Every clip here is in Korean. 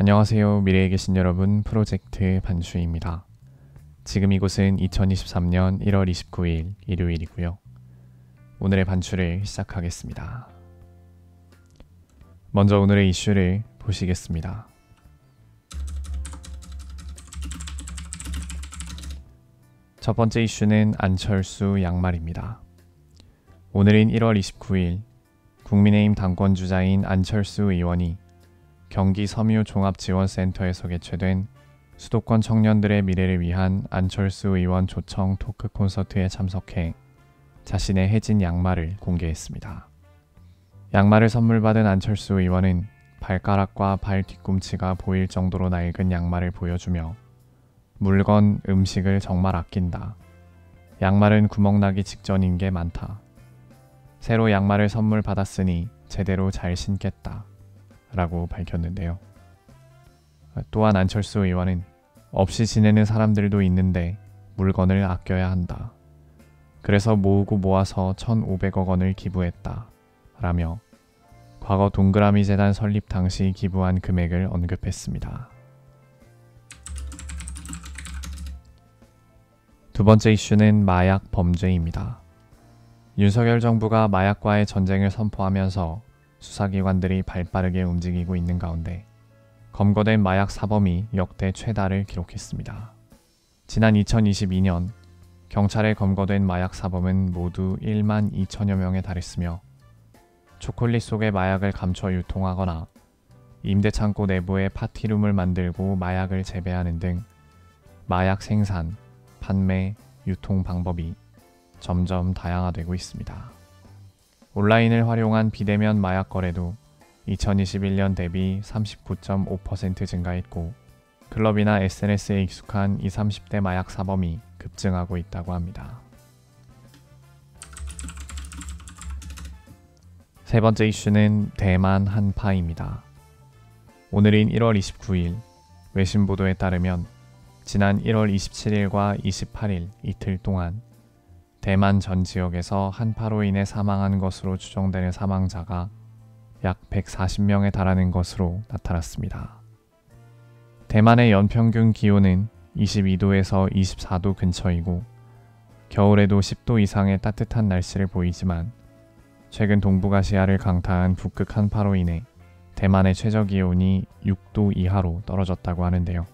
안녕하세요. 미래에 계신 여러분, 프로젝트 반수입니다. 지금 이곳은 2023년 1월 29일 일요일이고요. 오늘의 반출을 시작하겠습니다. 먼저 오늘의 이슈를 보시겠습니다. 첫 번째 이슈는 안철수 양말입니다. 오늘인 1월 29일 국민의힘 당권주자인 안철수 의원이 경기 섬유 종합지원센터에서 개최된 수도권 청년들의 미래를 위한 안철수 의원 초청 토크 콘서트에 참석해 자신의 해진 양말을 공개했습니다. 양말을 선물 받은 안철수 의원은 발가락과 발 뒤꿈치가 보일 정도로 낡은 양말을 보여주며 물건, 음식을 정말 아낀다. 양말은 구멍나기 직전인 게 많다. 새로 양말을 선물 받았으니 제대로 잘 신겠다. 라고 밝혔는데요. 또한 안철수 의원은 없이 지내는 사람들도 있는데 물건을 아껴야 한다. 그래서 모으고 모아서 1,500억 원을 기부했다. 라며 과거 동그라미 재단 설립 당시 기부한 금액을 언급했습니다. 두 번째 이슈는 마약 범죄입니다. 윤석열 정부가 마약과의 전쟁을 선포하면서 수사기관들이 발빠르게 움직이고 있는 가운데 검거된 마약 사범이 역대 최다를 기록했습니다. 지난 2022년 경찰에 검거된 마약 사범은 모두 1만 2천여 명에 달했으며 초콜릿 속에 마약을 감춰 유통하거나 임대창고 내부에 파티룸을 만들고 마약을 재배하는 등 마약 생산, 판매, 유통 방법이 점점 다양화되고 있습니다. 온라인을 활용한 비대면 마약 거래도 2021년 대비 39.5% 증가했고 클럽이나 SNS에 익숙한 20, 30대 마약 사범이 급증하고 있다고 합니다. 세 번째 이슈는 대만 한파입니다. 오늘인 1월 29일 외신 보도에 따르면 지난 1월 27일과 28일 이틀 동안 대만 전 지역에서 한파로 인해 사망한 것으로 추정되는 사망자가 약 140명에 달하는 것으로 나타났습니다. 대만의 연평균 기온은 22도에서 24도 근처이고 겨울에도 10도 이상의 따뜻한 날씨를 보이지만 최근 동북아시아를 강타한 북극 한파로 인해 대만의 최저기온이 6도 이하로 떨어졌다고 하는데요.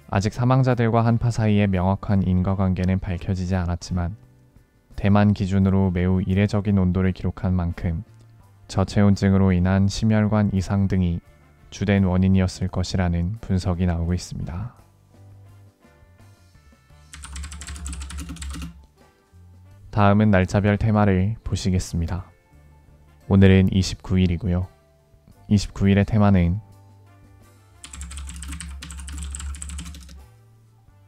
아직 사망자들과 한파 사이의 명확한 인과관계는 밝혀지지 않았지만 대만 기준으로 매우 이례적인 온도를 기록한 만큼 저체온증으로 인한 심혈관 이상 등이 주된 원인이었을 것이라는 분석이 나오고 있습니다. 다음은 날짜별 테마를 보시겠습니다. 오늘은 29일이고요. 29일의 테마는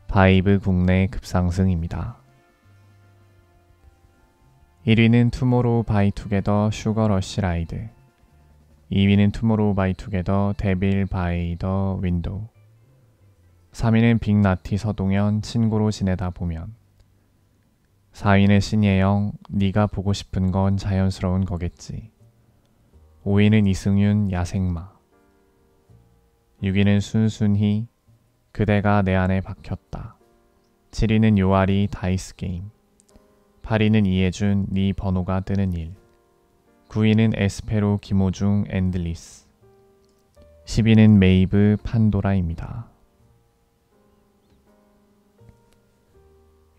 바이브 국내 급상승입니다. 1위는 투모로우 바이 투게더 슈거러쉬 라이드, 2위는 투모로우 바이 투게더 데빌 바이 더 윈도우, 3위는 빅나티 서동현 친구로 지내다 보면, 4위는 신예영 네가 보고 싶은 건 자연스러운 거겠지, 5위는 이승윤 야생마, 6위는 순순히 그대가 내 안에 박혔다, 7위는 요아리 다이스 게임, 8위는 이해준 네 번호가 뜨는 일, 9위는 에스페로 김호중 엔들리스, 10위는 메이브 판도라입니다.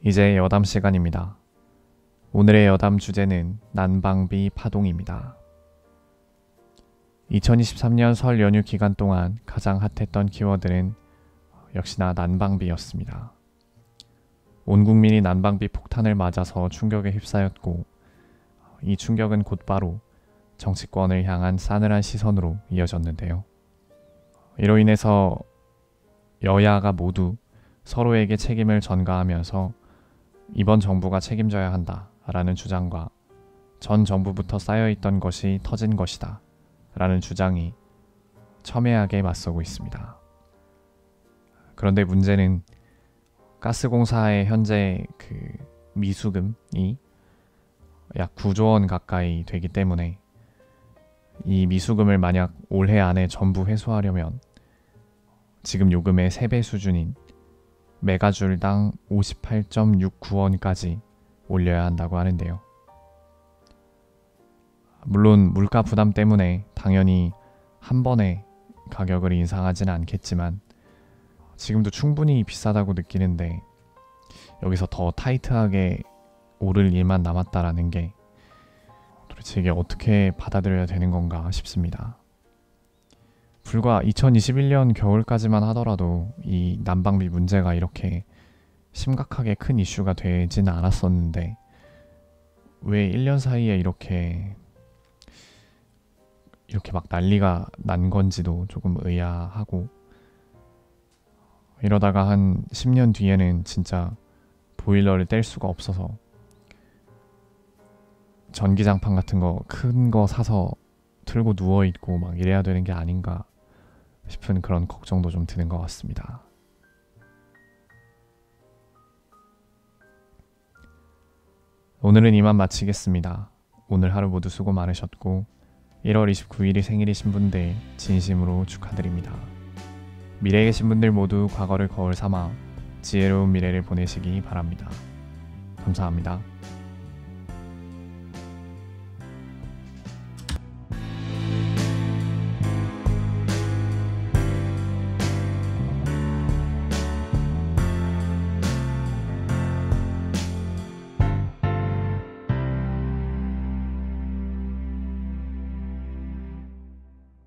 이제 여담 시간입니다. 오늘의 여담 주제는 난방비 파동입니다. 2023년 설 연휴 기간 동안 가장 핫했던 키워드는 역시나 난방비였습니다. 온 국민이 난방비 폭탄을 맞아서 충격에 휩싸였고 이 충격은 곧바로 정치권을 향한 싸늘한 시선으로 이어졌는데요. 이로 인해서 여야가 모두 서로에게 책임을 전가하면서 이번 정부가 책임져야 한다라는 주장과 전 정부부터 쌓여있던 것이 터진 것이다 라는 주장이 첨예하게 맞서고 있습니다. 그런데 문제는 가스공사의 현재 미수금이 약 9조 원 가까이 되기 때문에 이 미수금을 만약 올해 안에 전부 회수하려면 지금 요금의 3배 수준인 메가줄당 58.69원까지 올려야 한다고 하는데요. 물론 물가 부담 때문에 당연히 한 번에 가격을 인상하지는 않겠지만 지금도 충분히 비싸다고 느끼는데 여기서 더 타이트하게 오를 일만 남았다라는 게 도대체 이게 어떻게 받아들여야 되는 건가 싶습니다. 불과 2021년 겨울까지만 하더라도 이 난방비 문제가 이렇게 심각하게 큰 이슈가 되지는 않았었는데 왜 1년 사이에 이렇게 막 난리가 난 건지도 조금 의아하고, 이러다가 한 10년 뒤에는 진짜 보일러를 뗄 수가 없어서 전기장판 같은 거 큰 거 사서 틀고 누워있고 막 이래야 되는 게 아닌가 싶은 그런 걱정도 좀 드는 것 같습니다. 오늘은 이만 마치겠습니다. 오늘 하루 모두 수고 많으셨고 1월 29일이 생일이신 분들 진심으로 축하드립니다. 미래에 계신 분들 모두 과거를 거울 삼아 지혜로운 미래를 보내시기 바랍니다. 감사합니다.